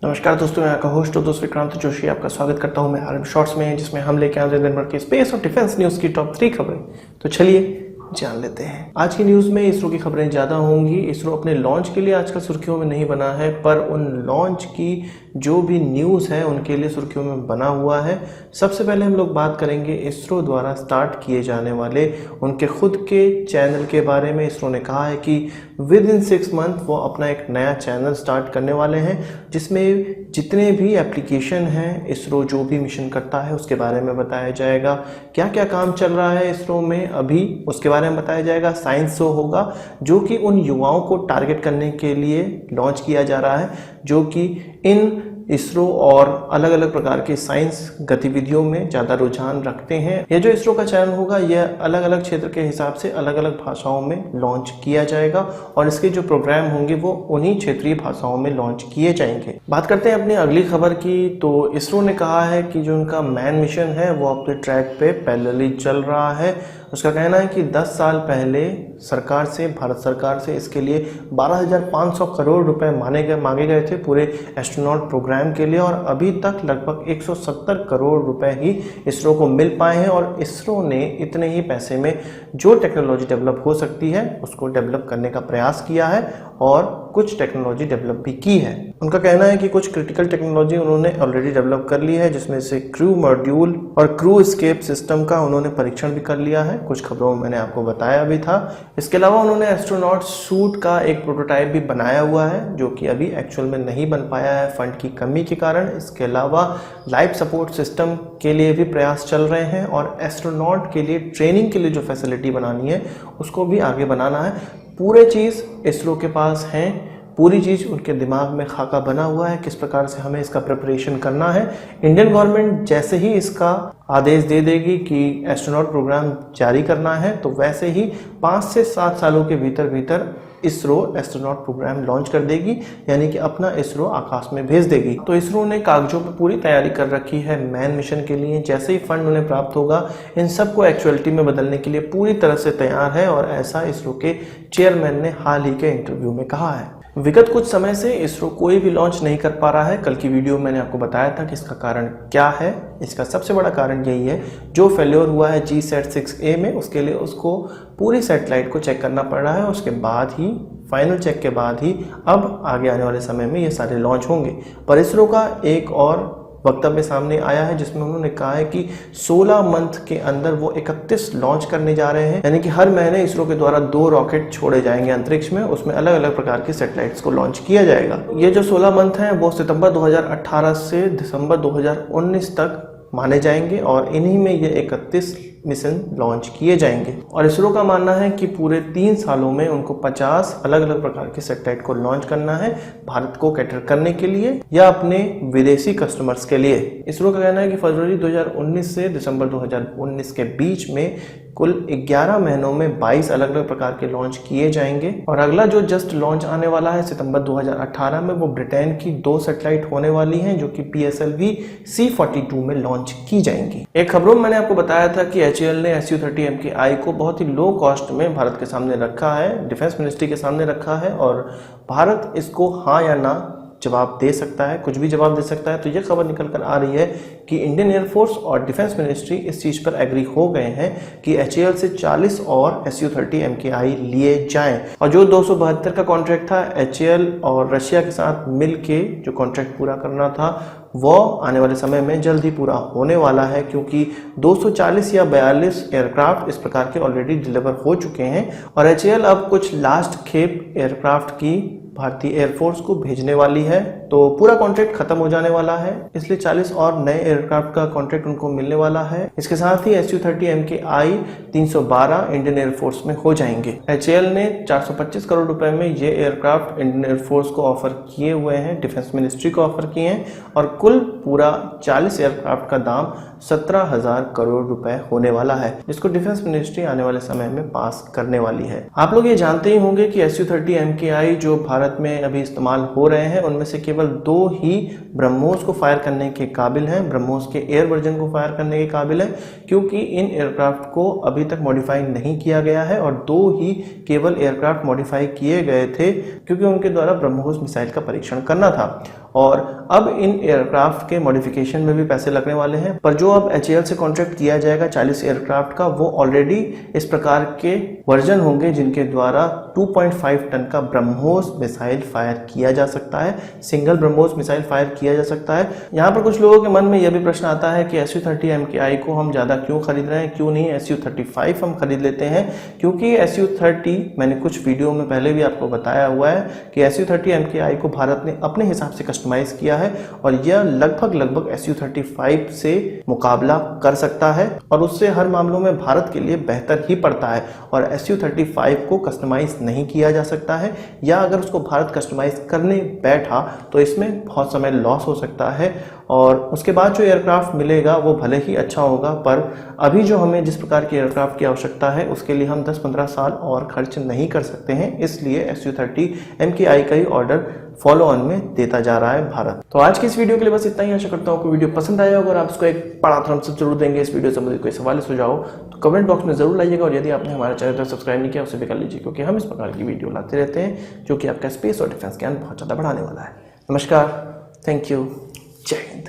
नमस्कार दोस्तों, मैं आपका होस्ट दोस्त विक्रांत जोशी आपका स्वागत करता हूं मैं आरएम शॉर्ट्स में, जिसमें हम लेके आते हैं दिन भर की स्पेस और डिफेंस न्यूज़ की टॉप 3 खबरें। तो चलिए जान लेते हैं। आज की न्यूज़ में इसरो की खबरें ज़्यादा होंगी। इसरो अपने लॉन्च के लिए आजकल सुर्खियों में नहीं बना है, पर उन लॉन्च की जो भी न्यूज़ है उनके लिए सुर्खियों में बना हुआ है। सबसे पहले हम लोग बात करेंगे इसरो द्वारा स्टार्ट किए जाने वाले उनके खुद के चैनल के बारे में। इसरो ने कहा है कि विद इन 6 मंथ वो अपना एक नया चैनल स्टार्ट करने वाले हैं, जिसमें जितने भी एप्लीकेशन हैं, इसरो जो भी मिशन करता है उसके बारे में बताया जाएगा। क्या क्या काम चल रहा है इसरो में अभी उसके बारे में बताया जाएगा। साइंस शो होगा जो कि उन युवाओं को टारगेट करने के लिए लॉन्च किया जा रहा है, जो कि इन इसरो और अलग अलग प्रकार के साइंस गतिविधियों में ज़्यादा रुझान रखते हैं। यह जो इसरो का चैनल होगा यह अलग अलग क्षेत्र के हिसाब से अलग अलग भाषाओं में लॉन्च किया जाएगा और इसके जो प्रोग्राम होंगे वो उन्हीं क्षेत्रीय भाषाओं में लॉन्च किए जाएंगे। बात करते हैं अपनी अगली खबर की। तो इसरो ने कहा है कि जो उनका मैन मिशन है वो अपने ट्रैक पे पैरेलली चल रहा है। उसका कहना है कि 10 साल पहले भारत सरकार से इसके लिए 12,500 करोड़ रुपए मांगे गए थे पूरे एस्ट्रोनॉट प्रोग्राम के लिए, और अभी तक लगभग 170 करोड़ रुपए ही इसरो को मिल पाए हैं। और इसरो ने इतने ही पैसे में जो टेक्नोलॉजी डेवलप हो सकती है उसको डेवलप करने का प्रयास किया है और कुछ टेक्नोलॉजी डेवलप भी की है। उनका कहना है कि कुछ क्रिटिकल टेक्नोलॉजी उन्होंने ऑलरेडी डेवलप कर ली है, जिसमें से क्रू मॉड्यूल और क्रू एस्केप सिस्टम का उन्होंने परीक्षण भी कर लिया है। कुछ खबरों में मैंने आपको बताया भी था। इसके अलावा उन्होंने एस्ट्रोनॉट सूट का एक प्रोटोटाइप भी बनाया हुआ है, जो कि अभी एक्चुअल में नहीं बन पाया है फंड की कमी के कारण। इसके अलावा लाइफ सपोर्ट सिस्टम के लिए भी प्रयास चल रहे हैं और एस्ट्रोनॉट के लिए ट्रेनिंग के लिए जो फैसिलिटी बनानी है उसको भी आगे बनाना है। पूरे चीज़ इसरो के पास हैं, पूरी चीज़ उनके दिमाग में खाका बना हुआ है किस प्रकार से हमें इसका प्रिपरेशन करना है। इंडियन गवर्नमेंट जैसे ही इसका आदेश दे देगी कि एस्ट्रोनॉट प्रोग्राम जारी करना है, तो वैसे ही 5 से 7 सालों के भीतर इसरो एस्ट्रोनॉट प्रोग्राम लॉन्च कर देगी, यानी कि अपना इसरो आकाश में भेज देगी। तो इसरो ने कागजों पर पूरी तैयारी कर रखी है मैन मिशन के लिए। जैसे ही फंड उन्हें प्राप्त होगा इन सबको एक्चुअलिटी में बदलने के लिए पूरी तरह से तैयार है, और ऐसा इसरो के चेयरमैन ने हाल ही के इंटरव्यू में कहा है। विगत कुछ समय से इसरो कोई भी लॉन्च नहीं कर पा रहा है। कल की वीडियो में मैंने आपको बताया था कि इसका कारण क्या है। इसका सबसे बड़ा कारण यही है, जो फेल्योर हुआ है GSAT-6A में, उसके लिए उसको पूरी सैटेलाइट को चेक करना पड़ रहा है। उसके बाद ही फाइनल चेक के बाद ही अब आगे आने वाले समय में ये सारे लॉन्च होंगे। पर इसरो का एक और वक्तव्य सामने आया है, जिसमें उन्होंने कहा है कि 16 मंथ के अंदर वो 31 लॉन्च करने जा रहे हैं, यानी कि हर महीने इसरो के द्वारा 2 रॉकेट छोड़े जाएंगे अंतरिक्ष में। उसमें अलग अलग प्रकार की सैटेलाइट्स को लॉन्च किया जाएगा। ये जो 16 मंथ हैं वो सितंबर 2018 से दिसंबर 2019 तक माने जाएंगे और इन्हीं में ये 31 मिशन लॉन्च किए जाएंगे। और इसरो का मानना है कि पूरे 3 सालों में उनको 50 अलग अलग प्रकार के सैटेलाइट को लॉन्च करना है, भारत को कैटर करने के लिए या अपने विदेशी कस्टमर्स के लिए। इसरो का कहना है कि फरवरी 2019 से दिसंबर 2019 के बीच में कुल 11 महीनों में 22 अलग अलग प्रकार के लॉन्च किए जाएंगे। और अगला जो जस्ट लॉन्च आने वाला है सितंबर 2018 में, वो ब्रिटेन की 2 सैटेलाइट होने वाली हैं, जो कि PSLV C-42 में लॉन्च की जाएंगी। एक खबरों में मैंने आपको बताया था कि HAL ने SU-30 MKI को बहुत ही लो कॉस्ट में भारत के सामने रखा है, डिफेंस मिनिस्ट्री के सामने रखा है, और भारत इसको हाँ या ना जवाब दे सकता है, कुछ भी जवाब दे सकता है। तो ये खबर निकल कर आ रही है कि इंडियन एयरफोर्स और डिफेंस मिनिस्ट्री इस चीज़ पर एग्री हो गए हैं कि HAL से 40 और SU-30 MKI लिए जाएं। और जो 272 का कॉन्ट्रैक्ट था HAL और रशिया के साथ मिल के जो कॉन्ट्रैक्ट पूरा करना था, वो आने वाले समय में जल्द ही पूरा होने वाला है, क्योंकि 240 या 42 एयरक्राफ्ट इस प्रकार के ऑलरेडी डिलीवर हो चुके हैं। और HAL अब कुछ लास्ट खेप एयरक्राफ्ट की भारतीय एयरफोर्स को भेजने वाली है। तो पूरा कॉन्ट्रैक्ट खत्म हो जाने वाला है, इसलिए 40 और नए एयरक्राफ्ट का कॉन्ट्रैक्ट उनको मिलने वाला है। इसके साथ ही SU-30 MKI 312 इंडियन एयरफोर्स में हो जाएंगे। HAL ने 425 करोड़ रुपए में ये एयरक्राफ्ट इंडियन एयरफोर्स को ऑफर किए हुए हैं, डिफेंस मिनिस्ट्री को ऑफर किए हैं, और कुल पूरा 40 एयरक्राफ्ट का दाम 17,000 करोड़ रुपए होने वाला है, जिसको डिफेंस मिनिस्ट्री आने वाले समय में पास करने वाली है। आप लोग ये जानते ही होंगे कि SU-30 MKI जो भारत में अभी इस्तेमाल हो रहे हैं उनमें से केवल 2 ही ब्रह्मोस को फायर करने के काबिल हैं, ब्रह्मोस के एयर वर्जन को फायर करने के काबिल है, क्योंकि इन एयरक्राफ्ट को अभी तक मॉडिफाई नहीं किया गया है। और 2 ही केवल एयरक्राफ्ट मॉडिफाई किए गए थे क्योंकि उनके द्वारा ब्रह्मोस मिसाइल का परीक्षण करना था। और अब इन एयरक्राफ्ट के मॉडिफिकेशन में भी पैसे लगने वाले हैं। पर जो अब HAL से कॉन्ट्रैक्ट किया जाएगा 40 एयरक्राफ्ट का, वो ऑलरेडी इस प्रकार के वर्जन होंगे जिनके द्वारा 2.5 टन का ब्रह्मोस मिसाइल फायर किया जा सकता है, सिंगल ब्रह्मोस मिसाइल फायर किया जा सकता है। यहाँ पर कुछ लोगों के मन में यह भी प्रश्न आता है कि Su-30 MKI को हम ज़्यादा क्यों खरीद रहे हैं, क्यों नहीं Su-35 हम खरीद लेते हैं। क्योंकि Su-30 मैंने कुछ वीडियो में पहले भी आपको बताया हुआ है कि Su-30 MKI को भारत ने अपने हिसाब से कस्टमाइज किया है और यह लगभग Su-35 से मुकाबला कर सकता है और उससे हर मामलों में भारत के लिए बेहतर ही पड़ता है। और Su-35 को कस्टमाइज नहीं किया जा सकता है, या अगर उसको भारत कस्टमाइज करने बैठा तो इसमें बहुत समय लॉस हो सकता है और उसके बाद जो एयरक्राफ्ट मिलेगा वो भले ही अच्छा होगा, पर अभी जो हमें जिस प्रकार के एयरक्राफ्ट की आवश्यकता है उसके लिए हम 10-15 साल और खर्च नहीं कर सकते हैं। इसलिए Su-30 MKI का ही ऑर्डर फॉलो ऑन में देता जा रहा है भारत। तो आज की इस वीडियो के लिए बस इतना ही। आशा करता हूँ आपको वीडियो पसंद आया होगा और आप इसको एक बड़ा थम्स अप जरूर देंगे। इस वीडियो से संबंधित कोई सवाल सुझाव तो कमेंट बॉक्स में जरूर लाइएगा और यदि आपने हमारे चैनल को सब्सक्राइब नहीं किया उसे भी कर लीजिए, क्योंकि हम इस प्रकार की वीडियो लाते रहते हैं जो कि आपका स्पेस और डिफेंस ज्ञान बहुत ज़्यादा बढ़ाने वाला है। नमस्कार, थैंक यू, जय हिंद।